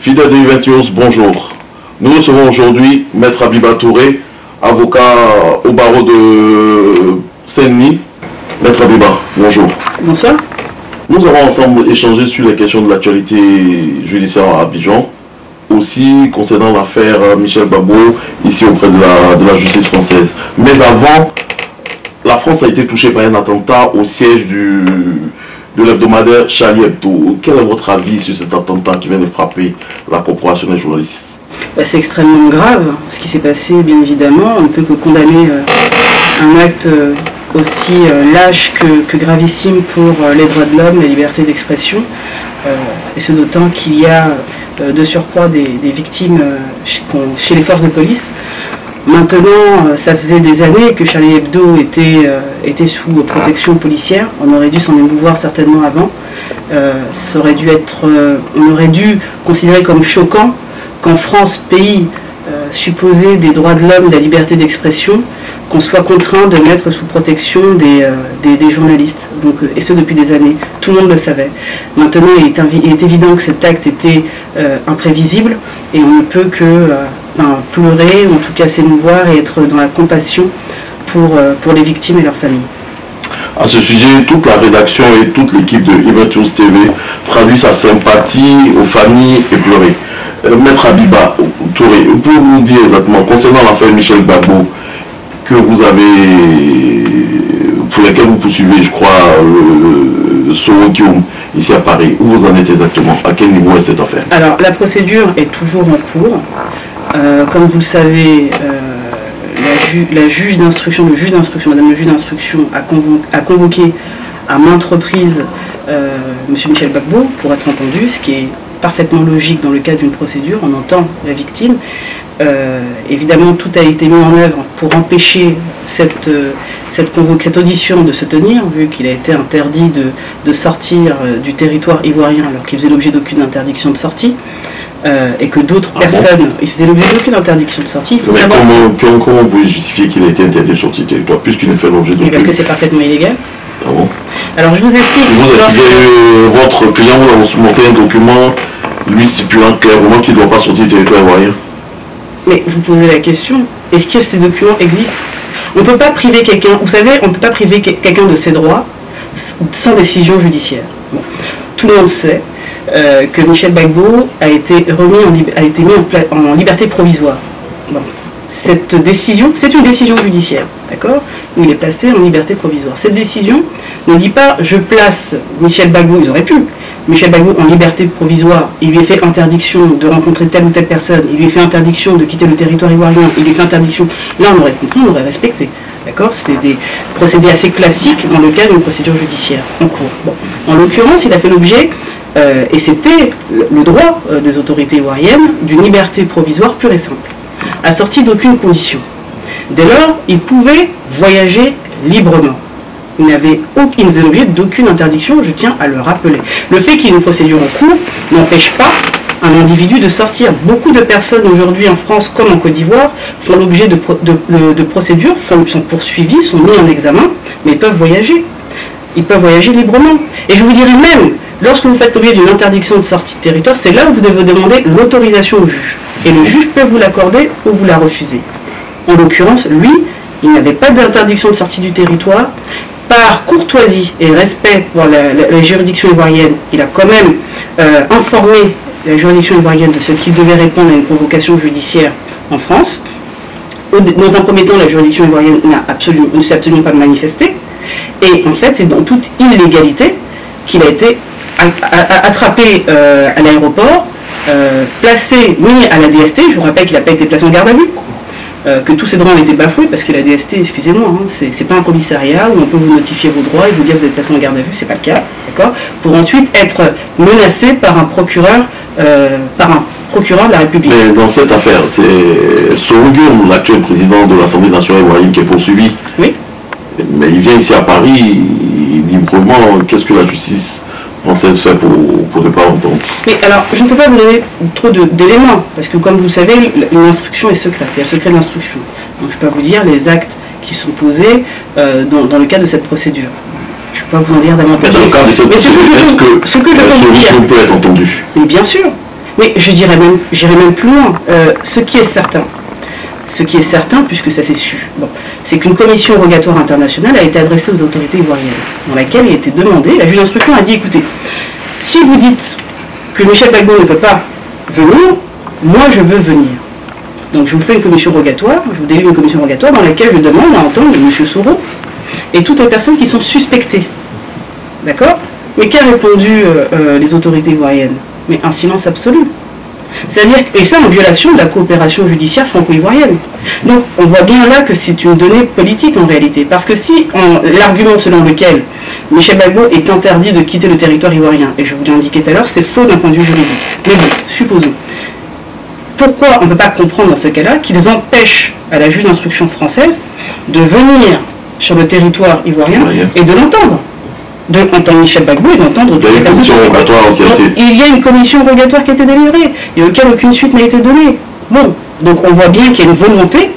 Fidèles de U21, bonjour. Nous recevons aujourd'hui Maître Abiba Touré, avocat au barreau de Saint-Denis. Maître Abiba, bonjour. Bonsoir. Nous avons ensemble échangé sur les questions de l'actualité judiciaire à Abidjan, aussi concernant l'affaire Michel Gbagbo, ici auprès de la justice française. Mais avant, la France a été touchée par un attentat au siège de l'hebdomadaire Charlie Hebdo. Quel est votre avis sur cet attentat qui vient de frapper la corporation des journalistes? C'est extrêmement grave ce qui s'est passé, bien évidemment. On ne peut que condamner un acte aussi lâche que gravissime pour les droits de l'homme, la liberté d'expression. Et ce d'autant qu'il y a de surcroît des victimes chez les forces de police. Maintenant, ça faisait des années que Charlie Hebdo était sous protection policière. On aurait dû s'en émouvoir certainement avant. Ça aurait dû on aurait dû considérer comme choquant qu'en France, pays supposé des droits de l'homme, de la liberté d'expression, qu'on soit contraint de mettre sous protection des journalistes. Donc, et ce depuis des années. Tout le monde le savait. Maintenant, il est évident que cet acte était imprévisible et on ne peut que pleurer, ou en tout cas s'émouvoir et être dans la compassion pour les victimes et leurs familles. À ce sujet, toute la rédaction et toute l'équipe de U21 TV traduit sa sympathie aux familles éplorées. Maître Abiba Touré, pouvez-vous nous dire exactement, concernant l'affaire Michel Gbagbo, pour laquelle vous poursuivez, je crois, Sorokium, ici à Paris, où vous en êtes exactement? À quel niveau est cette affaire? Alors, la procédure est toujours en cours. Comme vous le savez, le juge d'instruction, madame le juge d'instruction, a convoqué à maintes reprises M. Michel Gbagbo pour être entendu, ce qui est parfaitement logique dans le cadre d'une procédure. On entend la victime. Évidemment, tout a été mis en œuvre pour empêcher cette audition de se tenir, vu qu'il a été interdit de sortir du territoire ivoirien alors qu'il faisait l'objet d'aucune interdiction de sortie. Et que d'autres personnes, il faisait l'objet d'aucune interdiction de sortie. Il faut savoir... Comment vous pouvez justifier qu'il a été interdit de sortir du territoire, puisqu'il ne fait l'objet d'aucune... Parce que c'est parfaitement illégal. Ah bon? Alors je vous explique. Votre client vous a montré un document lui stipulant clairement qu'il ne doit pas sortir du territoire ivoirien. Mais vous posez la question, est-ce que ces documents existent? On ne peut pas priver quelqu'un, vous savez, on ne peut pas priver quelqu'un de ses droits sans décision judiciaire. Bon. Tout le monde sait que Michel Gbagbo a été mis en liberté provisoire. Bon. Cette décision, c'est une décision judiciaire, d'accord, où il est placé en liberté provisoire. Cette décision ne dit pas je place Michel Gbagbo, ils auraient pu, Michel Gbagbo en liberté provisoire, il lui est fait interdiction de rencontrer telle ou telle personne, il lui est fait interdiction de quitter le territoire ivoirien, il lui est fait interdiction, là on aurait compris, on aurait respecté. D'accord, c'est des procédés assez classiques dans le cadre d'une procédure judiciaire en cours. Bon. En l'occurrence, il a fait l'objet, et c'était le droit des autorités ivoiriennes, d'une liberté provisoire pure et simple, assortie d'aucune condition. Dès lors, il pouvait voyager librement. Il ne faisait l'objet d'aucune interdiction, je tiens à le rappeler. Le fait qu'il y ait une procédure en cours n'empêche pas un individu de sortir. Beaucoup de personnes aujourd'hui en France comme en Côte d'Ivoire font l'objet de procédures, sont poursuivis, sont mis en examen, mais ils peuvent voyager. Ils peuvent voyager librement. Et je vous dirais même, lorsque vous faites l'objet d'une interdiction de sortie de territoire, c'est là où vous devez demander l'autorisation au juge. Et le juge peut vous l'accorder ou vous la refuser. En l'occurrence, lui, il n'avait pas d'interdiction de sortie du territoire. Par courtoisie et respect pour la juridiction ivoirienne, il a quand même informé la juridiction ivoirienne de ce qu'il devait répondre à une convocation judiciaire en France. Dans un premier temps, la juridiction ivoirienne ne s'est absolument pas manifestée. Et en fait, c'est dans toute illégalité qu'il a été attrapé à l'aéroport, placé, mis à la DST. Je vous rappelle qu'il n'a pas été placé en garde à vue. Que tous ces droits ont été bafoués, parce que la DST, excusez-moi, hein, c'est pas un commissariat où on peut vous notifier vos droits et vous dire que vous êtes placé en garde à vue, c'est pas le cas, d'accord, pour ensuite être menacé par un procureur de la République. Mais dans cette affaire, c'est Sorokium, l'actuel président de l'Assemblée nationale ivoirienne, qui est poursuivi. Oui. Mais il vient ici à Paris, librement, qu'est-ce que la justice française fait pour ne pas entendre? Mais alors, je ne peux pas vous donner trop d'éléments, parce que comme vous le savez, l'instruction est secrète, il y a le secret de l'instruction. Donc je peux vous dire les actes qui sont posés dans le cadre de cette procédure. Je ne peux pas vous en dire davantage. Mais dans le cadre de cette procédure, est-ce que ce que je peux vous dire, peut être entendu? Mais bien sûr. Mais j'irai même plus loin. Ce qui est certain, puisque ça s'est su, bon, c'est qu'une commission rogatoire internationale a été adressée aux autorités ivoiriennes, dans laquelle il a été demandé, la juge d'instruction a dit, écoutez, si vous dites que Michel Gbagbo ne peut pas venir, moi je veux venir. Donc je vous fais une commission rogatoire, je vous délivre une commission rogatoire dans laquelle je demande à entendre M. Soro et toutes les personnes qui sont suspectées. D'accord? Mais qu'a répondu les autorités ivoiriennes? Mais un silence absolu. C'est-à-dire, et ça en violation de la coopération judiciaire franco-ivoirienne. Donc on voit bien là que c'est une donnée politique en réalité. Parce que si l'argument selon lequel Michel Gbagbo est interdit de quitter le territoire ivoirien, et je vous l'ai indiqué tout à l'heure, c'est faux d'un point de vue juridique. Mais bon, supposons. Pourquoi on ne peut pas comprendre dans ce cas-là qu'ils empêchent à la juge d'instruction française de venir sur le territoire ivoirien et de l'entendre, d'entendre Michel Gbagbo et d'entendre toutes les personnes. Il y a une commission rogatoire qui a été délivrée et auquel aucune suite n'a été donnée. Bon, donc on voit bien qu'il y a une volonté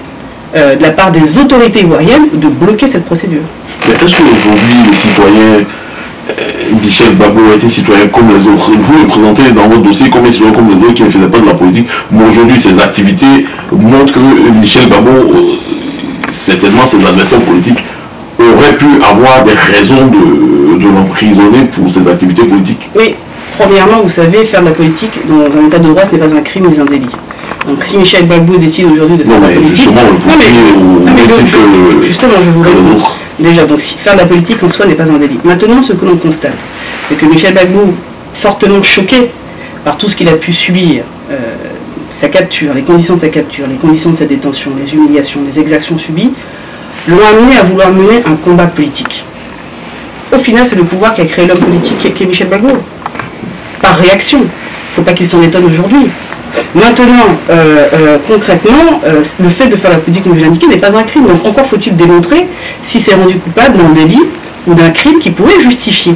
de la part des autorités ivoiriennes de bloquer cette procédure. Mais est-ce qu'aujourd'hui les citoyens, Michel Gbagbo a été citoyen comme les autres, vous le présentez dans votre dossier comme un citoyen comme les autres qui ne faisaient pas de la politique, mais aujourd'hui ses activités montrent que Michel Gbagbo, certainement ses adversaires politiques, auraient pu avoir des raisons de l'emprisonner pour ses activités politiques. Oui, premièrement, vous savez, faire de la politique dans un état de droit, ce n'est pas un crime ni un délit. Donc si Michel Gbagbo décide aujourd'hui de faire de la politique... Justement, je vous réponds. Déjà, donc faire de la politique en soi n'est pas un délit. Maintenant, ce que l'on constate, c'est que Michel Gbagbo, fortement choqué par tout ce qu'il a pu subir, sa capture, les conditions de sa capture, les conditions de sa détention, les humiliations, les exactions subies, l'ont amené à vouloir mener un combat politique. Au final, c'est le pouvoir qui a créé l'homme politique qui est Michel Gbagbo. Par réaction. Il ne faut pas qu'il s'en étonne aujourd'hui. Maintenant, concrètement, le fait de faire la politique, comme je l'ai indiqué, n'est pas un crime. Donc encore faut-il démontrer si c'est rendu coupable d'un délit ou d'un crime qui pourrait justifier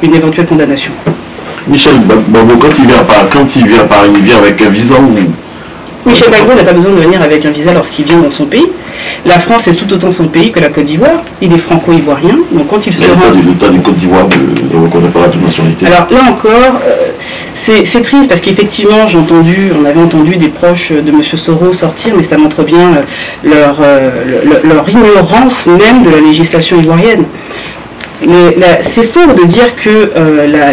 une éventuelle condamnation. Michel Gbagbo, quand il vient à Paris, il vient avec un visa ou... Michel Gbagbo n'a pas besoin de venir avec un visa lorsqu'il vient dans son pays. La France est tout autant son pays que la Côte d'Ivoire. Il est franco-ivoirien. Donc quand il se rend... L'État du Côte d'Ivoire ne reconnaît pas la double nationalité. Alors là encore, c'est triste parce qu'effectivement, on avait entendu des proches de M. Soro sortir, mais ça montre bien leur ignorance même de la législation ivoirienne. C'est faux de dire que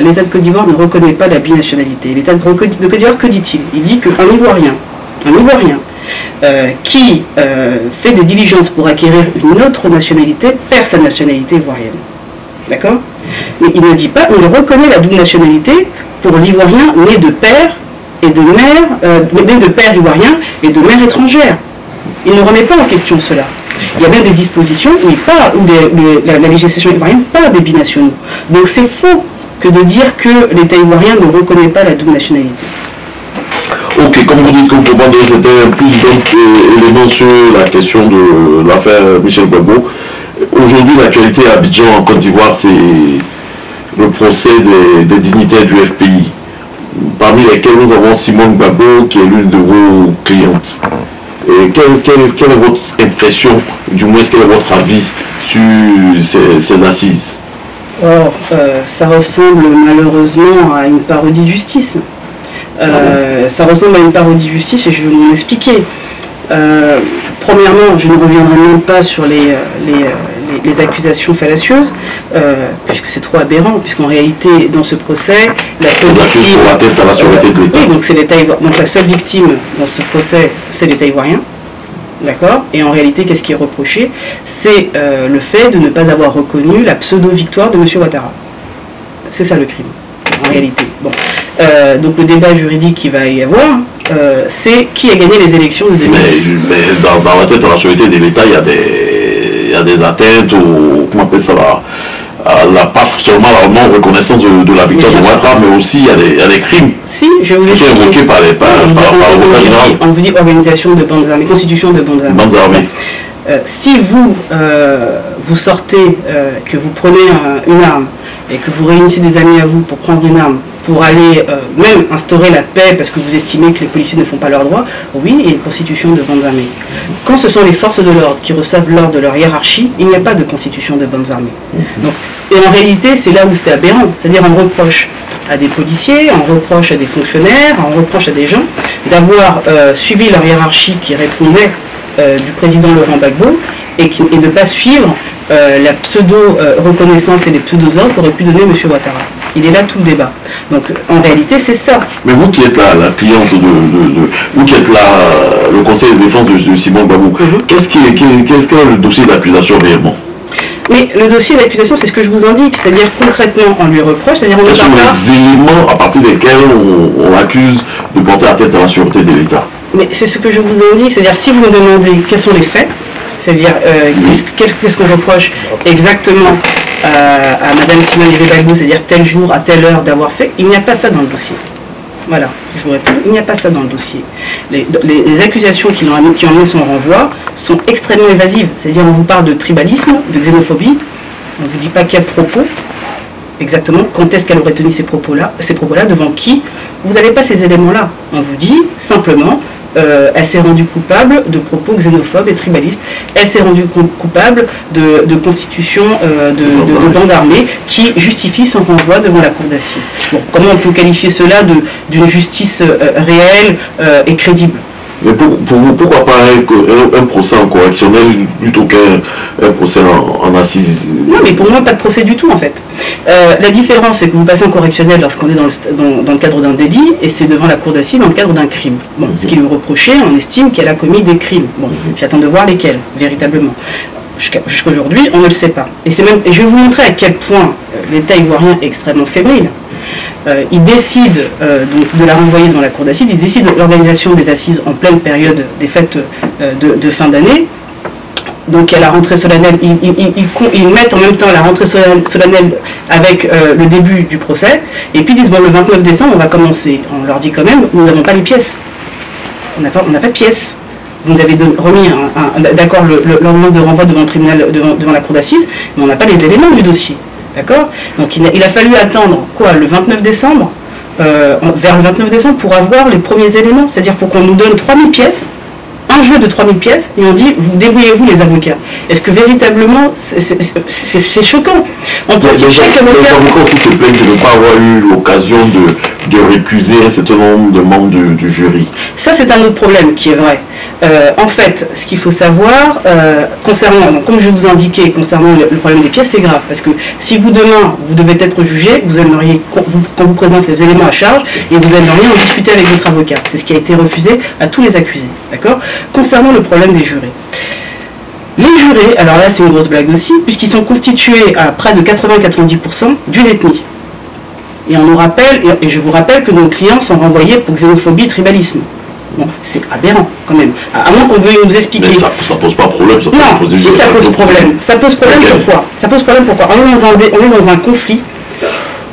l'État de Côte d'Ivoire ne reconnaît pas la binationalité. L'État de Côte d'Ivoire, que dit-il? Il dit qu'un Ivoirien qui fait des diligences pour acquérir une autre nationalité perd sa nationalité ivoirienne. D'accord? Mais il ne dit pas, il reconnaît la double nationalité pour l'Ivoirien né de père et de mère, né de père ivoirien et de mère étrangère. Il ne remet pas en question cela. Il y a bien des dispositions où la législation ivoirienne parle des binationaux. Donc c'est faux que de dire que l'État ivoirien ne reconnaît pas la double nationalité. Ok, comme vous dites que pour moi, c'était plus d'éléments sur la question de l'affaire Michel Gbagbo. Aujourd'hui, l'actualité à Abidjan, en Côte d'Ivoire, c'est le procès des dignitaires du FPI, parmi lesquels nous avons Simone Gbagbo, qui est l'une de vos clientes. Et quelle est votre impression, du moins quel est votre avis sur ces assises? Ça ressemble malheureusement à une parodie de justice. Ça ressemble à une parodie de justice et je vais m'en expliquer. Premièrement, je ne reviendrai même pas sur les accusations fallacieuses, puisque c'est trop aberrant, puisqu'en réalité, dans ce procès, la seule victime... Oui, donc c'est l'État ivoirien. Donc la seule victime dans ce procès, c'est l'État ivoirien. D'accord? Et en réalité, qu'est-ce qui est reproché? C'est le fait de ne pas avoir reconnu la pseudo-victoire de M. Ouattara. C'est ça le crime, en réalité. Bon. Donc le débat juridique qu'il va y avoir, c'est qui a gagné les élections de 2010. Mais dans la tête de la société de l'État, il y a des atteintes au, comment on appelle ça, pas seulement la non-reconnaissance de la victoire de Ouattara, mais aussi il y a des crimes. Si, je vais vous expliquer. Qui sont évoqués par l'avocat général. On vous dit organisation de bandes armées, constitution de bandes armées. Bandes armées. Si vous sortez, que vous prenez une arme et que vous réunissez des amis à vous pour prendre une arme, pour aller même instaurer la paix parce que vous estimez que les policiers ne font pas leur droit, oui, il y a une constitution de bandes armées. Quand ce sont les forces de l'ordre qui reçoivent l'ordre de leur hiérarchie, il n'y a pas de constitution de bandes armées. Donc Et en réalité, c'est là où c'est aberrant. C'est-à-dire, on reproche à des policiers, on reproche à des fonctionnaires, on reproche à des gens d'avoir suivi leur hiérarchie qui répondait du président Laurent Gbagbo et de ne pas suivre la pseudo-reconnaissance et les pseudo-ordres qu'aurait pu donner M. Ouattara. Il est là tout le débat. Donc en réalité, c'est ça. Mais vous qui êtes la cliente vous qui êtes le conseil de défense de Simone Gbagbo, qu'est-ce qu'est le dossier d'accusation réellement? Mais le dossier d'accusation, c'est ce que je vous indique, c'est-à-dire concrètement, on lui reproche, c'est-à-dire on quels sont les éléments à partir desquels on accuse de porter atteinte à la sûreté de l'État? Mais c'est ce que je vous indique, c'est-à-dire si vous me demandez quels sont les faits, c'est-à-dire qu'est-ce qu'on reproche exactement à Mme Simone Gbagbo, c'est-à-dire tel jour, à telle heure d'avoir fait, il n'y a pas ça dans le dossier. Voilà, je vous réponds, il n'y a pas ça dans le dossier. Les accusations qui ont amené son renvoi sont extrêmement évasives. C'est-à-dire, on vous parle de tribalisme, de xénophobie, on ne vous dit pas quel propos, exactement, quand est-ce qu'elle aurait tenu ces propos-là, devant qui. Vous n'avez pas ces éléments-là. On vous dit simplement, elle s'est rendue coupable de propos xénophobes et tribalistes. Elle s'est rendue coupable de constitution de bande armée qui justifie son renvoi devant la cour d'assises. Bon, comment on peut qualifier cela d'une justice réelle et crédible? Mais pour vous, pourquoi pas un procès en correctionnel plutôt qu'un procès en assises? Non, mais pour moi, pas de procès du tout, en fait. La différence, c'est que vous passez en correctionnel lorsqu'on est dans le cadre d'un délit, et c'est devant la cour d'assises dans le cadre d'un crime. Bon, ce qui lui reprochait, on estime qu'elle a commis des crimes. Bon, j'attends de voir lesquels, véritablement. Jusqu'à aujourd'hui, on ne le sait pas. Et je vais vous montrer à quel point l'État ivoirien est extrêmement fébrile. Il décide donc de la renvoyer devant la cour d'assises, il décide de l'organisation des assises en pleine période des fêtes de fin d'année. Donc à la rentrée solennelle, ils mettent en même temps la rentrée solennelle avec le début du procès, et puis ils disent, bon, le 29 décembre, on va commencer. On leur dit quand même, nous n'avons pas les pièces. On n'a pas de pièces. Vous nous avez remis d'accord l'ordonnance de renvoi devant le tribunal, devant la cour d'assises, mais on n'a pas les éléments du dossier. D'accord? Donc il a fallu attendre, quoi, le 29 décembre, vers le 29 décembre, pour avoir les premiers éléments, c'est-à-dire pour qu'on nous donne 3000 pièces, un jeu de 3000 pièces, et on dit, vous débrouillez-vous les avocats. Est-ce que véritablement, c'est choquant? En principe, chaque avocat... Les avocats aussi se plaignent de ne pas avoir eu l'occasion de récuser un certain nombre de membres du jury. Ça, c'est un autre problème qui est vrai. En fait, ce qu'il faut savoir, concernant, donc, comme je vous indiquais, concernant le problème des pièces, c'est grave. Parce que si vous, demain, vous devez être jugé, vous aimeriez, quand vous présente les éléments à charge, et vous aimeriez en discuter avec votre avocat. C'est ce qui a été refusé à tous les accusés. D'accord? Concernant le problème des jurés. Les jurés, alors là, c'est une grosse blague aussi, puisqu'ils sont constitués à près de 80-90% d'une ethnie. Et on nous rappelle, et je vous rappelle que nos clients sont renvoyés pour xénophobie et tribalisme. Bon, c'est aberrant quand même. À moins qu'on veuille nous expliquer. Mais ça pose pas problème. Ça non, si ça pose problème. Ça pose problème pourquoi? Ça pose problème pourquoi? On est dans un conflit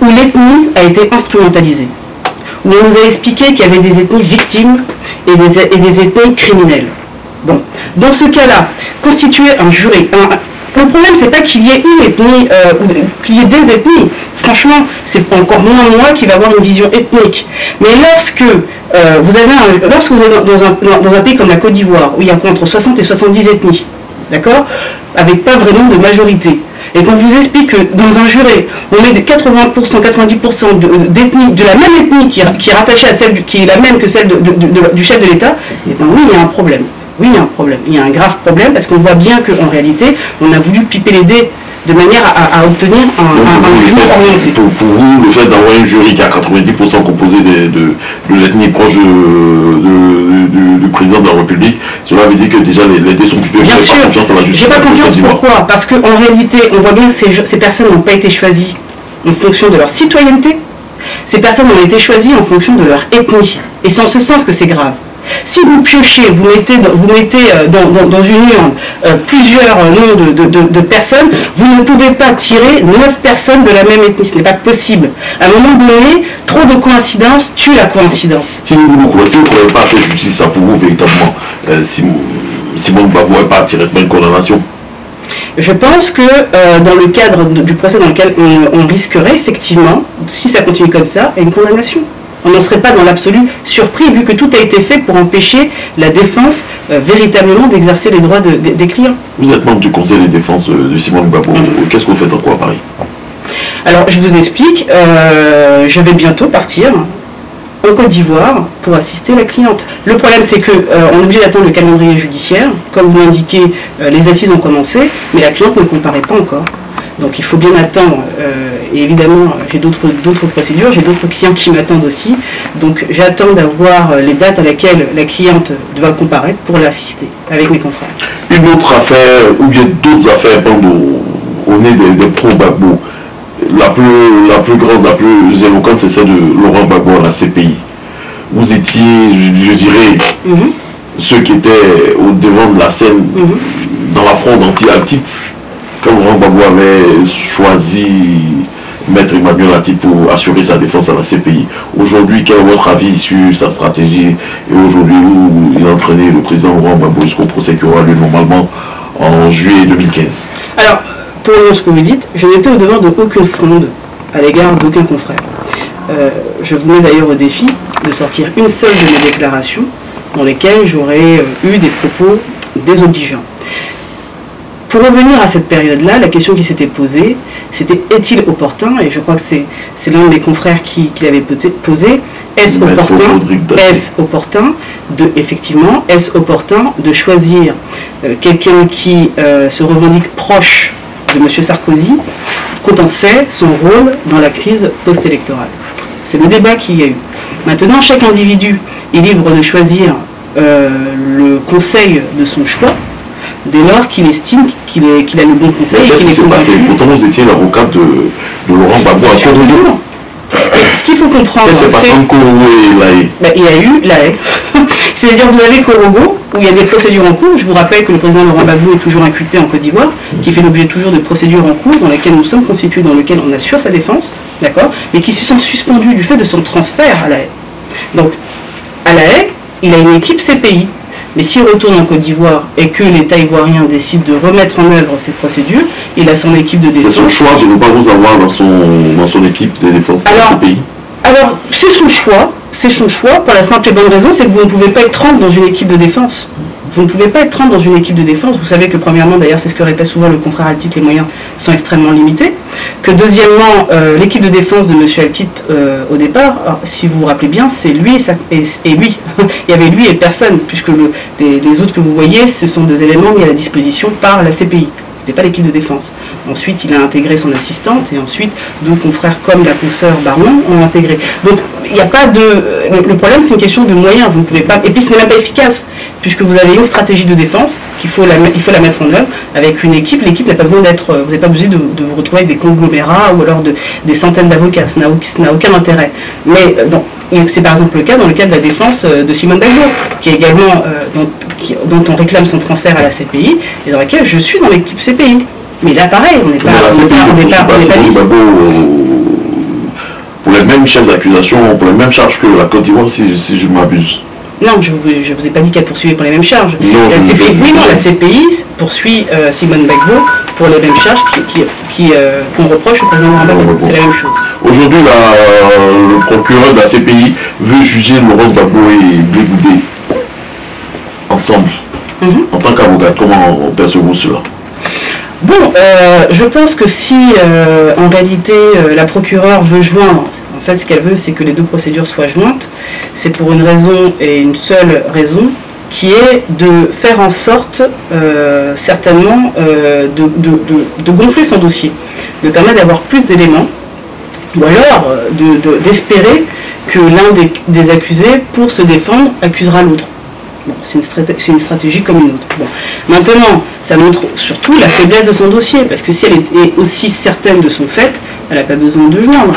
où l'ethnie a été instrumentalisée. Où on nous a expliqué qu'il y avait des ethnies victimes et des ethnies criminelles. Bon, dans ce cas-là, constituer un jury, le problème, c'est pas qu'il y ait une ethnie, ou qu'il y ait des ethnies. Franchement, c'est encore moins moi qui va avoir une vision ethnique. Mais lorsque vous êtes dans un pays comme la Côte d'Ivoire, où il y a entre 60 et 70 ethnies, d'accord, avec pas vraiment de majorité, et qu'on vous explique que dans un juré, on met 80%, 90% d'ethnie, de la même ethnie qui est rattachée à celle, qui est la même que celle du chef de l'État, et bien oui, il y a un problème. Oui, il y a un problème. Il y a un grave problème parce qu'on voit bien qu'en réalité, on a voulu piper les dés de manière à obtenir un jugement orienté. Pour vous, le fait d'avoir un jury qui a 90% composé de l'ethnie proche du président de la République, cela veut dire que déjà les dés sont pipés. Bien sûr, j'ai pas confiance. Pourquoi? Parce qu'en réalité, on voit bien que ces personnes n'ont pas été choisies en fonction de leur citoyenneté. Ces personnes ont été choisies en fonction de leur ethnie. Et c'est en ce sens que c'est grave. Si vous piochez, vous mettez dans une urne plusieurs noms de personnes, vous ne pouvez pas tirer 9 personnes de la même ethnie. Ce n'est pas possible. À un moment donné, trop de coïncidences tue la coïncidence. Si vous ne croyez pas à cette justice, ça pour vous, véritablement, Simone Gbagbo n'est pas directement une condamnation? Je pense que dans le cadre du procès dans lequel on risquerait, effectivement, si ça continue comme ça, une condamnation. On n'en serait pas dans l'absolu surpris, vu que tout a été fait pour empêcher la défense véritablement d'exercer les droits des clients. Vous êtes membre du conseil de défense de Simone Gbagbo. Qu'est-ce que vous faites encore à Paris? Alors, je vous explique, je vais bientôt partir en Côte d'Ivoire pour assister la cliente. Le problème, c'est qu'on est obligé d'attendre le calendrier judiciaire. Comme vous l'indiquez, les assises ont commencé, mais la cliente ne comparaît pas encore. Donc il faut bien attendre. Et évidemment, j'ai d'autres procédures, j'ai d'autres clients qui m'attendent aussi. Donc j'attends d'avoir les dates à laquelle la cliente doit comparaître pour l'assister avec mes confrères. Une autre affaire, ou bien d'autres affaires pendant au nez des pro-Gbagbo. La plus grande, la plus éloquente, c'est celle de Laurent Gbagbo à la CPI. Vous étiez, je dirais, ceux qui étaient au devant de la scène dans la fronde anti-Altit, quand Laurent Gbagbo avait choisi Maître Emmanuel Altit pour assurer sa défense à la CPI. Aujourd'hui, quel est votre avis sur sa stratégie et aujourd'hui où il a entraîné le président Laurent Gbagbo jusqu'au procès qui aura lieu normalement en juillet 2015? Alors, pour ce que vous dites, je n'étais au devant de aucune fronde à l'égard d'aucun confrère. Je vous mets d'ailleurs au défi de sortir une seule de mes déclarations dans lesquelles j'aurais eu des propos désobligeants. Pour revenir à cette période-là, la question qui s'était posée, c'était est-il opportun, et je crois que c'est l'un de mes confrères qui l'avait posé, est-ce opportun de choisir quelqu'un qui se revendique proche de M. Sarkozy, quand on sait son rôle dans la crise post-électorale. C'est le débat qu'il y a eu. Maintenant, chaque individu est libre de choisir le conseil de son choix, dès lors qu'il estime qu'il a le bon conseil et qu'il est convaincu. Pourtant, vous étiez l'avocat de Laurent Gbagbo à son toujours. Ce qu'il faut comprendre, c'est pas sans Korogo et Laé. Il y a eu Laé. C'est-à-dire que vous avez Korogo, où il y a des procédures en cours. Je vous rappelle que le président Laurent Gbagbo est toujours inculpé en Côte d'Ivoire, qui fait l'objet toujours de procédures en cours dans lesquelles nous sommes constitués, dans lesquelles on assure sa défense, d'accord, mais qui se sont suspendues du fait de son transfert à La Haye. Donc, à La Haye, il a une équipe CPI. Mais s'il retourne en Côte d'Ivoire et que l'État ivoirien décide de remettre en œuvre ces procédures, il a son équipe de défense. C'est son choix de ne pas vous avoir dans son équipe de défense de CPI. Alors, c'est son choix, pour la simple et bonne raison, c'est que vous ne pouvez pas être 30 dans une équipe de défense. Vous ne pouvez pas être 30 dans une équipe de défense. Vous savez que premièrement, d'ailleurs, c'est ce que répète souvent le confrère Altit, les moyens sont extrêmement limités. Que deuxièmement, l'équipe de défense de M. Altit, au départ, alors, si vous vous rappelez bien, c'est lui et lui. Il y avait lui et personne, puisque les autres que vous voyez, ce sont des éléments mis à la disposition par la CPI. Ce n'était pas l'équipe de défense. Ensuite, il a intégré son assistante et ensuite, deux confrères comme la consoeur Baron ont intégré. Donc, il n'y a pas de... Le problème, c'est une question de moyens. Vous ne pouvez pas... Et puis, ce n'est même pas efficace, puisque vous avez une stratégie de défense qu'il faut la mettre en œuvre avec une équipe. L'équipe n'a pas besoin d'être... Vous n'avez pas besoin de vous retrouver avec des conglomérats ou alors des centaines d'avocats. Ça n'a aucun intérêt. Mais c'est par exemple le cas dans le cas de la défense de Simone Gbagbo, qui est également... dont on réclame son transfert à la CPI, et dans laquelle je suis dans l'équipe CPI. Mais là, pareil, on n'est pas 10. Pour les mêmes chefs d'accusation, pour les mêmes charges que la Côte d'Ivoire, si je m'abuse. Non, je ne vous ai pas dit qu'elle poursuivait pour les mêmes charges. Non, la CPI poursuit Simone Gbagbo pour les mêmes charges qu'on reproche au président Laurent Gbagbo. C'est la même chose. Aujourd'hui, le procureur de la CPI veut juger Laurent Gbagbo et Blé Goudé ensemble. En tant qu'avocat, comment percevez-vous cela? Bon, je pense que si en réalité la procureure veut joindre, en fait ce qu'elle veut c'est que les deux procédures soient jointes, c'est pour une raison et une seule raison, qui est de faire en sorte certainement de gonfler son dossier, de permettre d'avoir plus d'éléments, ou alors d'espérer que l'un des accusés, pour se défendre, accusera l'autre. Bon, c'est une stratégie comme une autre. Bon. Maintenant, ça montre surtout la faiblesse de son dossier, parce que si elle est aussi certaine de son fait, elle n'a pas besoin de joindre.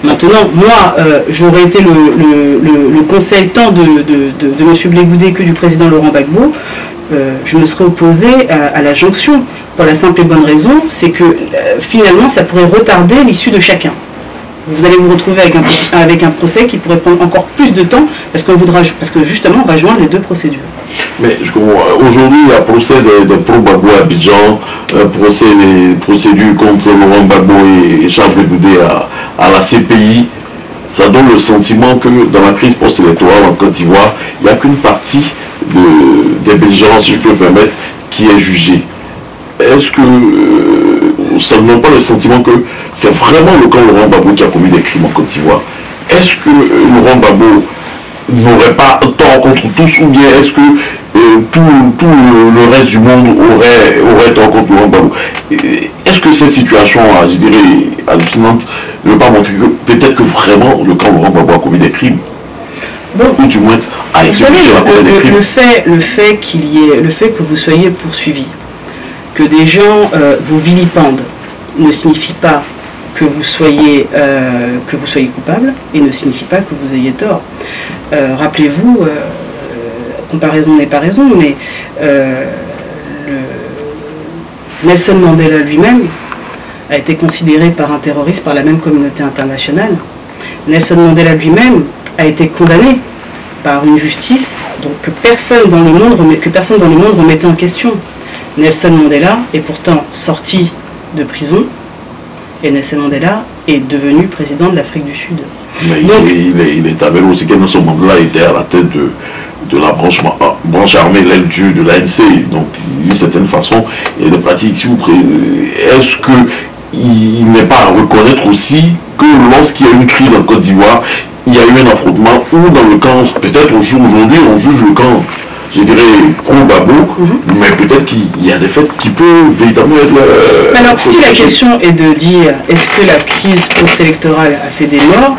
Maintenant, moi, j'aurais été le conseil tant de M. Blé Goudé que du président Laurent Gbagbo, je me serais opposé à la jonction, pour la simple et bonne raison, c'est que finalement, ça pourrait retarder l'issue de chacun. Vous allez vous retrouver avec un procès qui pourrait prendre encore plus de temps parce que justement on va joindre les deux procédures. Mais aujourd'hui il y a procès de pro-Gbagbo à Abidjan, des procédures contre Laurent Gbagbo et Charles Blé Goudé à la CPI. Ça donne le sentiment que dans la crise post-électorale en Côte d'Ivoire, il n'y a qu'une partie des belligérants, si je peux me permettre, qui est jugée. Est-ce que ça ne donne pas le sentiment que c'est vraiment le camp Laurent Gbagbo qui a commis des crimes en Côte d'Ivoire. Est-ce que Laurent Gbagbo n'aurait pas tort contre tous, ou bien est-ce que tout le reste du monde aurait tort contre Laurent Gbagbo? Est-ce que cette situation, je dirais, hallucinante, ne veut pas montrer que peut-être que vraiment le camp Laurent Gbagbo a commis des crimes? Bon, ou du moins a vous savez, des crimes. le fait que vous soyez poursuivi, que des gens vous vilipendent, ne signifie pas que vous soyez coupable, et ne signifie pas que vous ayez tort. Rappelez-vous, comparaison n'est pas raison, mais Nelson Mandela lui-même a été considéré par un terroriste par la même communauté internationale. Nelson Mandela lui-même a été condamné par une justice donc, que personne dans le monde remettait en question. Nelson Mandela est pourtant sorti de prison et Nelson Mandela est devenu président de l'Afrique du Sud. Mais donc, il est avéré aussi que Nelson Mandela était à la tête de la branche armée, l'aile dure de l'ANC. Donc, d'une certaine façon, il y a des pratiques. Est-ce qu'il n'est pas à reconnaître aussi que lorsqu'il y a eu une crise en Côte d'Ivoire, il y a eu un affrontement où dans le camp, peut-être aujourd'hui on juge le camp, je dirais, pro-Gbagbo, mais peut-être qu'il y a des faits qui peuvent véritablement être... Alors si la question est de dire est-ce que la crise post-électorale a fait des morts,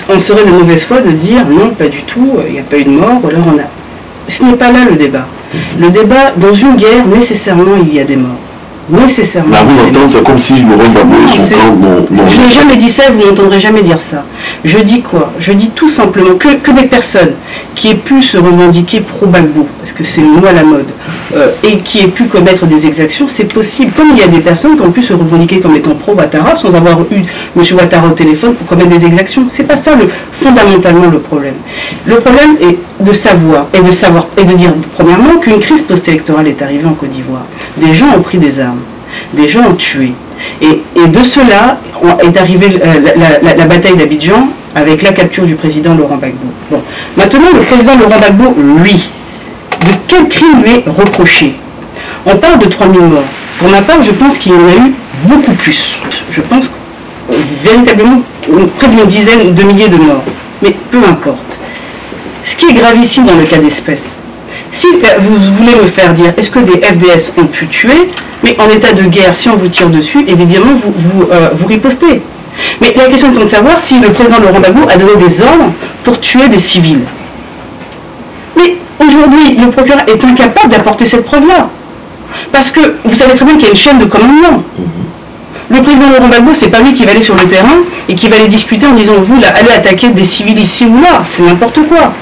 on serait de mauvaise foi de dire non, pas du tout, il n'y a pas eu de mort, ou alors on a... Ce n'est pas là le débat. Le débat, dans une guerre, nécessairement il y a des morts. Nécessairement. Mais à vous entendre, c'est comme si Laurent Gbagbo et son camp Je n'ai jamais dit ça, vous n'entendrez jamais dire ça. Je dis quoi? Je dis tout simplement que des personnes qui aient pu se revendiquer pro-Gbagbo, parce que c'est le mot à la mode, et qui aient pu commettre des exactions, c'est possible. Comme il y a des personnes qui ont pu se revendiquer comme étant pro-Ouattara sans avoir eu M. Ouattara au téléphone pour commettre des exactions. C'est pas ça fondamentalement le problème. Le problème est de savoir, et de dire premièrement qu'une crise post-électorale est arrivée en Côte d'Ivoire. Des gens ont pris des armes. Des gens ont tué. Et de cela est arrivée la bataille d'Abidjan avec la capture du président Laurent Gbagbo. Bon. Maintenant, le président Laurent Gbagbo, lui, de quel crime lui est reproché? On parle de 3000 morts. Pour ma part, je pense qu'il y en a eu beaucoup plus. Je pense véritablement près d'une dizaine de milliers de morts. Mais peu importe. Ce qui est gravissime dans le cas d'espèce, si vous voulez me faire dire est-ce que des FDS ont pu tuer, mais en état de guerre, si on vous tire dessus, évidemment vous ripostez. Mais la question est de savoir si le président Laurent Gbagbo a donné des ordres pour tuer des civils. Mais aujourd'hui, le procureur est incapable d'apporter cette preuve-là. Parce que vous savez très bien qu'il y a une chaîne de commandement. Le président Laurent Gbagbo, c'est pas lui qui va aller sur le terrain et qui va aller discuter en disant vous là, allez attaquer des civils ici ou là. C'est n'importe quoi.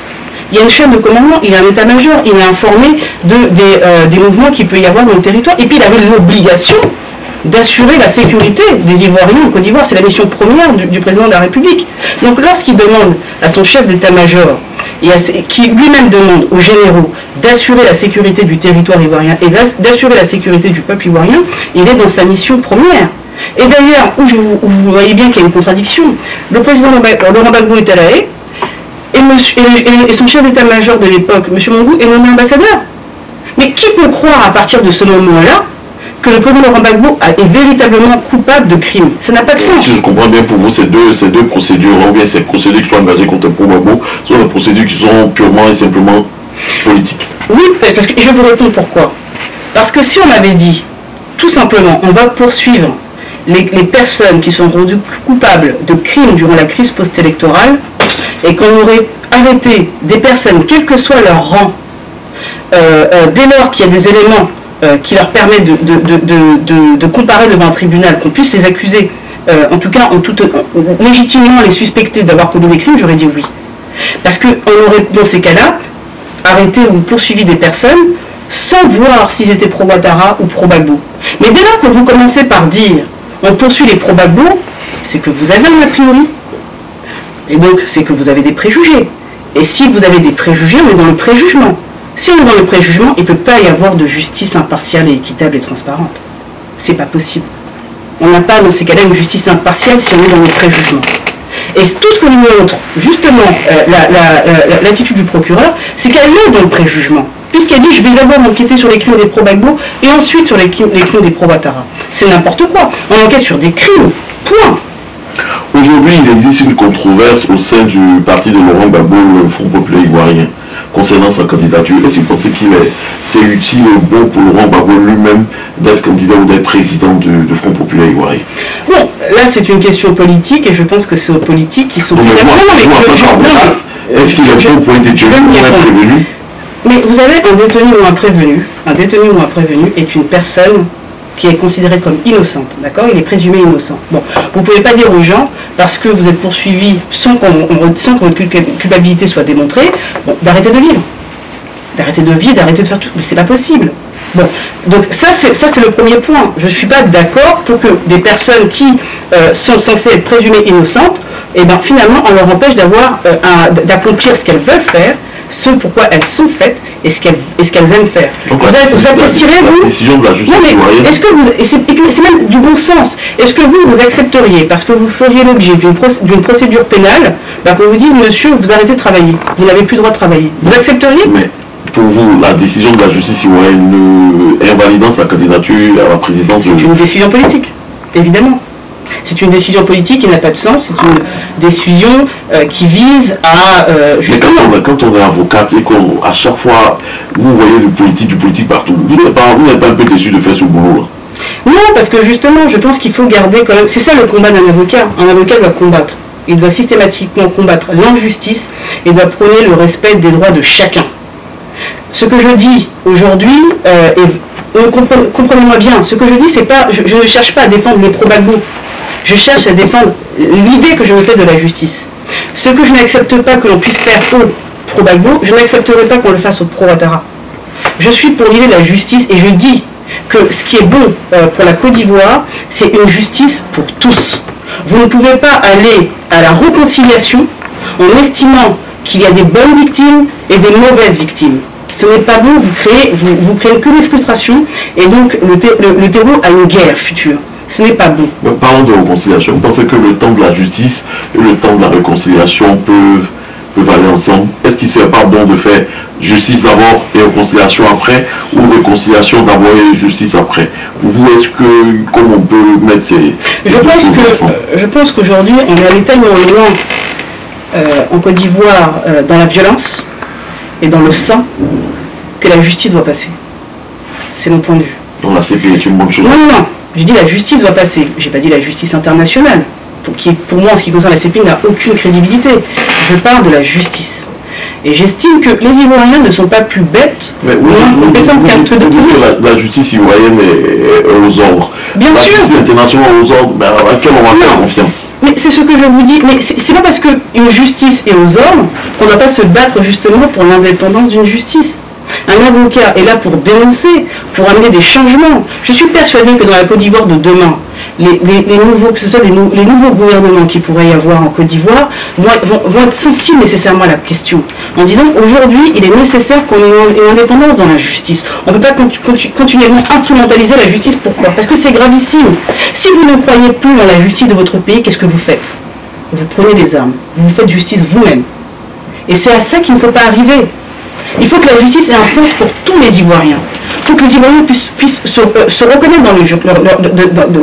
Il y a une chaîne de commandement, il y a un état-major, il est informé des mouvements qu'il peut y avoir dans le territoire. Et puis il avait l'obligation d'assurer la sécurité des Ivoiriens en Côte d'Ivoire. C'est la mission première du président de la République. Donc lorsqu'il demande à son chef d'état-major, qui lui-même demande aux généraux d'assurer la sécurité du territoire ivoirien et d'assurer la sécurité du peuple ivoirien, il est dans sa mission première. Et d'ailleurs, où vous voyez bien qu'il y a une contradiction, le président Laurent Gbagbo est à La Haye, et son chef d'état-major de l'époque, M. Mongou, est nommé ambassadeur. Mais qui peut croire à partir de ce moment-là que le président Laurent Gbagbo est véritablement coupable de crime? Ça n'a pas de sens. Si je comprends bien pour vous, ces deux procédures, ou bien ces procédures qui sont engagées contre Gbagbo, sont des procédures qui sont purement et simplement politiques. Oui, parce que je vais vous répondre pourquoi. Parce que si on avait dit, tout simplement, on va poursuivre les personnes qui sont rendues coupables de crimes durant la crise post-électorale, et qu'on aurait arrêté des personnes, quel que soit leur rang, dès lors qu'il y a des éléments qui leur permettent de comparer devant un tribunal, qu'on puisse les accuser, en tout cas légitimement les suspecter d'avoir commis des crimes, j'aurais dit oui. Parce qu'on aurait, dans ces cas-là, arrêté ou poursuivi des personnes sans voir s'ils étaient pro-Ouattara ou pro-Gbagbo. Mais dès lors que vous commencez par dire on poursuit les pro-Gbagbo, c'est que vous avez un a priori. Et donc, c'est que vous avez des préjugés. Et si vous avez des préjugés, on est dans le préjugement. Si on est dans le préjugement, il ne peut pas y avoir de justice impartiale et équitable et transparente. C'est pas possible. On n'a pas, dans ces cas-là, une justice impartiale si on est dans le préjugement. Et tout ce que nous montre, justement, l'attitude du procureur, c'est qu'elle est dans le préjugement. puisqu'il a dit je vais d'abord enquêter sur les crimes des pro-Gbagbo et ensuite sur les crimes des pro-Ouattara. C'est n'importe quoi. On enquête sur des crimes. Point. Aujourd'hui, il existe une controverse au sein du parti de Laurent Gbagbo, le Front populaire ivoirien, concernant sa candidature. Est-ce que vous pensez c'est utile et bon pour Laurent Gbagbo lui-même d'être candidat ou d'être président du Front populaire ivoirien? Bon, là c'est une question politique et je pense que c'est aux politiques qui sont... Est-ce qu'il est bon pour un détenu moins prévenu? Mais vous avez un détenu moins prévenu. Un détenu moins prévenu est une personne qui est considéré comme innocente, d'accord? Il est présumé innocent. Bon, vous ne pouvez pas dire aux gens, parce que vous êtes poursuivi sans que votre culpabilité soit démontrée, bon, d'arrêter de vivre. D'arrêter de vivre, d'arrêter de faire tout. Mais c'est pas possible. Bon, donc ça c'est le premier point. Je ne suis pas d'accord pour que des personnes qui sont censées être présumées innocentes, et ben finalement on leur empêche d'accomplir ce qu'elles veulent faire, ce pourquoi elles sont faites et ce qu'elles aiment faire. Donc, vous apprécierez, vous la décision de la justice ivoirienne. Est-ce que vous, et puis c'est même du bon sens, est-ce que vous accepteriez, parce que vous feriez l'objet d'une procédure pénale, bah, qu'on vous dise monsieur, vous arrêtez de travailler, vous n'avez plus le droit de travailler, vous accepteriez? Mais pour vous, la décision de la justice ivoirienne invalidant sa candidature à la présidence... C'est une décision politique, évidemment. C'est une décision politique qui n'a pas de sens, c'est une décision qui vise à... justement... Mais quand on est avocate et qu'à chaque fois, vous voyez du politique partout, vous n'êtes pas un peu déçu de faire ce boulot? Non, parce que justement, je pense qu'il faut garder quand même... C'est ça le combat d'un avocat. Un avocat doit combattre. Il doit systématiquement combattre l'injustice et doit prôner le respect des droits de chacun. Ce que je dis aujourd'hui, comprenez-moi bien, ce que je dis, c'est pas... Je ne cherche pas à défendre les pro-Gbagbo. Je cherche à défendre l'idée que je me fais de la justice. Ce que je n'accepte pas que l'on puisse faire au pro-Gbagbo, je n'accepterai pas qu'on le fasse au pro-Ouattara. Je suis pour l'idée de la justice et je dis que ce qui est bon pour la Côte d'Ivoire, c'est une justice pour tous. Vous ne pouvez pas aller à la réconciliation en estimant qu'il y a des bonnes victimes et des mauvaises victimes. Ce n'est pas bon, vous créez que des frustrations et donc le terreau à une guerre future. Ce n'est pas bon. Mais parlons de réconciliation. Vous pensez que le temps de la justice et le temps de la réconciliation peuvent aller ensemble? Est-ce qu'il ne serait pas bon de faire justice d'abord et réconciliation après, ou réconciliation d'abord et justice après? Vous, est-ce que, comment on peut mettre ces je pense qu'aujourd'hui, on est allé tellement loin en Côte d'Ivoire dans la violence et dans le sang que la justice doit passer. C'est mon point de vue. Donc la CPI est une bonne chose? Non. J'ai dit la justice doit passer. J'ai pas dit la justice internationale, qui pour moi en ce qui concerne la CPI n'a aucune crédibilité. Je parle de la justice. Et j'estime que les Ivoiriens ne sont pas plus bêtes ou moins compétents que d'autres. La justice ivoirienne est aux ordres. Bien sûr. La justice internationale aux ordres, mais à laquelle on va faire confiance. Mais c'est ce que je vous dis. Mais c'est pas parce qu'une justice est aux ordres qu'on ne doit pas se battre justement pour l'indépendance d'une justice. Un avocat est là pour dénoncer, pour amener des changements. Je suis persuadé que dans la Côte d'Ivoire de demain, que ce soit les nouveaux gouvernements qui pourraient y avoir en Côte d'Ivoire, vont être sensibles nécessairement à la question. En disant, aujourd'hui, il est nécessaire qu'on ait une indépendance dans la justice. On ne peut pas continuellement instrumentaliser la justice. Pourquoi? Parce que c'est gravissime. Si vous ne croyez plus dans la justice de votre pays, qu'est-ce que vous faites? Vous prenez des armes. Vous faites justice vous-même. Et c'est à ça qu'il ne faut pas arriver. Il faut que la justice ait un sens pour tous les Ivoiriens. Il faut que les Ivoiriens puissent se reconnaître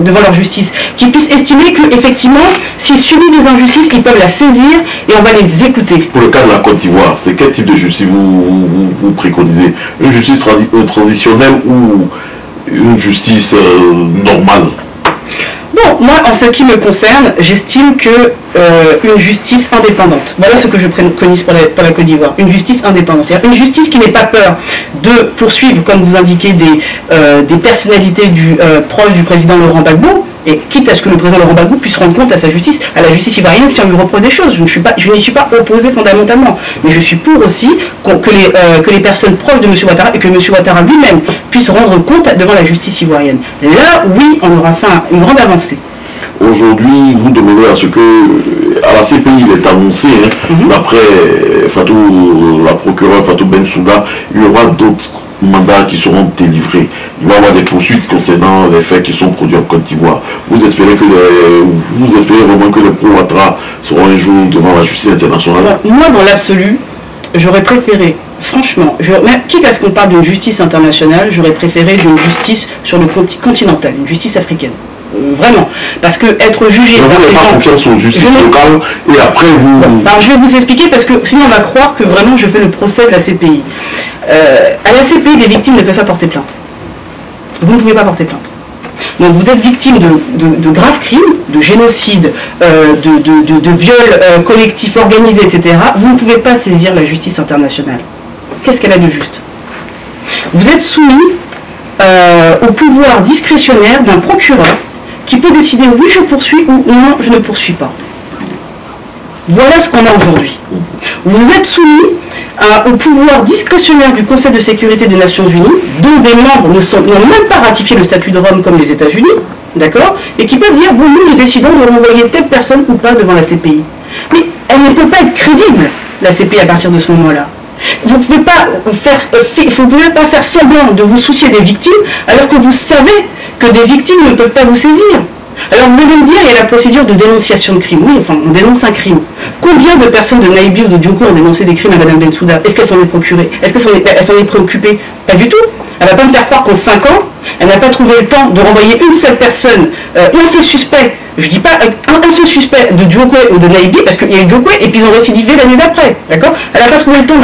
devant leur justice, qu'ils puissent estimer qu'effectivement, s'ils subissent des injustices, ils peuvent la saisir et on va les écouter. Pour le cas de la Côte d'Ivoire, c'est quel type de justice vous préconisez? Une justice transitionnelle ou une justice normale? Bon, moi, en ce qui me concerne, j'estime que une justice indépendante. Voilà ce que je préconise pour la Côte d'Ivoire. Une justice indépendante. C'est-à-dire une justice qui n'ait pas peur de poursuivre, comme vous indiquez, des personnalités proches du président Laurent Gbagbo, et quitte à ce que le président Laurent Gbagbo puisse rendre compte à la justice ivoirienne si on lui reproche des choses. Je n'y suis pas opposé fondamentalement. Mais je suis pour aussi que les personnes proches de M. Ouattara et que M. Ouattara lui-même puissent rendre compte devant la justice ivoirienne. Là, oui, on aura fait une grande avancée. Aujourd'hui, vous demandez à ce que, à la CPI, il est annoncé, d'après la procureure Fatou Bensouda, il y aura d'autres mandats qui seront délivrés. Il va y avoir des poursuites concernant les faits qui sont produits en Côte d'Ivoire. Vous espérez vraiment que les pro-Ouattara seront un jour devant la justice internationale? Moi, dans l'absolu, j'aurais préféré, franchement, même quitte à ce qu'on parle d'une justice internationale, j'aurais préféré d'une justice sur le continental, une justice africaine. Vraiment. Parce que être jugé par des gens... confiance aux justices locales et après vous... Alors, je vais vous expliquer parce que sinon on va croire que vraiment je fais le procès de la CPI. À la CPI, les victimes ne peuvent pas porter plainte. Vous ne pouvez pas porter plainte. Donc vous êtes victime de graves crimes, de génocide, de viols collectifs organisés, etc. Vous ne pouvez pas saisir la justice internationale. Qu'est-ce qu'elle a de juste? Vous êtes soumis au pouvoir discrétionnaire d'un procureur qui peut décider oui je poursuis ou non je ne poursuis pas. Voilà ce qu'on a aujourd'hui. Vous êtes soumis au pouvoir discrétionnaire du Conseil de sécurité des Nations Unies, dont des membres n'ont même pas ratifié le statut de Rome comme les États-Unis, d'accord, et qui peuvent dire, bon, nous décidons de renvoyer telle personne ou pas devant la CPI. Mais elle ne peut pas être crédible, la CPI, à partir de ce moment-là. Vous ne pouvez pas faire semblant de vous soucier des victimes, alors que vous savez que des victimes ne peuvent pas vous saisir. Alors vous allez me dire, il y a la procédure de dénonciation de crime. Oui, enfin, on dénonce un crime. Combien de personnes de Naïbi ou de Dioko ont dénoncé des crimes à Madame Bensouda? Est-ce qu'elles s'en est procurées? Est-ce qu'elles s'en est préoccupées? Pas du tout. Elle ne va pas me faire croire qu'en 5 ans, elle n'a pas trouvé le temps de renvoyer une seule personne, un seul suspect. Je ne dis pas un seul suspect de Dioko ou de Naïbi, parce qu'il y a eu Dioko et puis ils ont récidivé l'année d'après. D'accord? Elle n'a pas trouvé le temps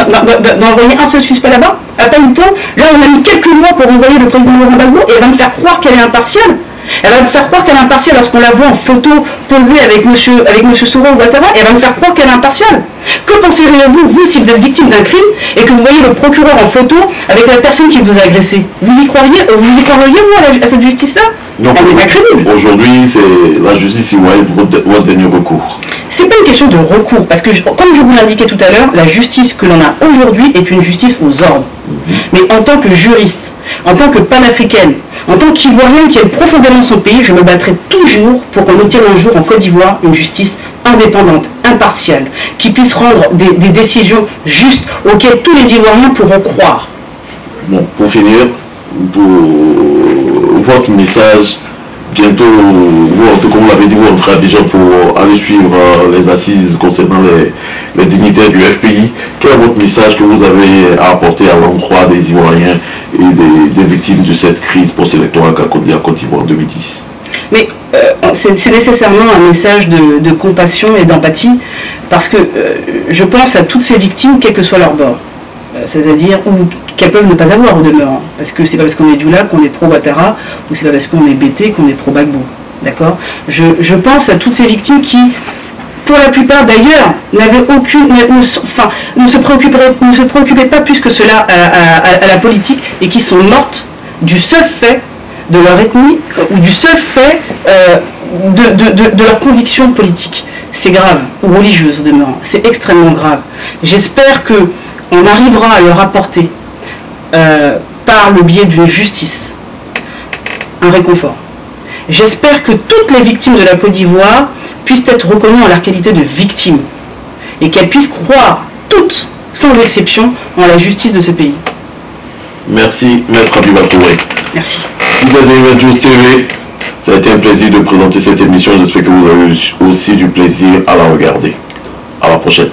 d'envoyer un seul suspect là-bas. Elle n'a pas eu le temps. Là, on a mis quelques mois pour renvoyer le président Laurent Gbagbo et elle va me faire croire qu'elle est impartiale. Elle va me faire croire qu'elle est impartiale lorsqu'on la voit en photo posée avec monsieur Soro ou Ouattara, et elle va me faire croire qu'elle est impartiale. Que penseriez-vous, vous, si vous êtes victime d'un crime et que vous voyez le procureur en photo avec la personne qui vous a agressé? Vous y croiriez, vous, à cette justice-là? Elle n'est pas crédible. Aujourd'hui, c'est la justice ivoirienne pour votre dernier recours. C'est pas une question de recours, parce que, comme je vous l'indiquais tout à l'heure, la justice que l'on a aujourd'hui est une justice aux ordres. Mais en tant que juriste, en tant que panafricaine, en tant qu'Ivoirienne qui aime profondément son pays, je me battrai toujours pour qu'on obtienne un jour en Côte d'Ivoire une justice indépendante, impartiale, qui puisse rendre des décisions justes auxquelles tous les Ivoiriens pourront croire. Bon, pour finir, votre message, bientôt, comme vous l'avez dit, vous entrez à Abidjan pour aller suivre les assises concernant les dignitaires du FPI. Quel est votre message que vous avez à apporter à l'endroit des Ivoiriens et des victimes de cette crise post-électorale qu'a connue la Côte d'Ivoire en 2010? Mais c'est nécessairement un message de compassion et d'empathie, parce que je pense à toutes ces victimes, quel que soit leur bord. C'est-à-dire qu'elles peuvent ne pas avoir au demeurant. Parce que c'est pas parce qu'on est Djoula qu'on est pro-Ouattara, ou c'est pas parce qu'on est BT qu'on est pro-Gbagbo. D'accord? Je pense à toutes ces victimes qui, pour la plupart d'ailleurs, ne se préoccupaient pas plus que cela à la politique, et qui sont mortes du seul fait de leur ethnie ou du seul fait de leur conviction politique. C'est grave, ou religieuse au demeurant. C'est extrêmement grave. J'espère qu'on arrivera à leur apporter, par le biais d'une justice, un réconfort. J'espère que toutes les victimes de la Côte d'Ivoire puissent être reconnues en leur qualité de victimes et qu'elles puissent croire, toutes, sans exception, en la justice de ce pays. Merci, Maître Habiba Touré. Merci. Vous avez Red Juice TV. Ça a été un plaisir de présenter cette émission. J'espère que vous avez aussi du plaisir à la regarder. À la prochaine.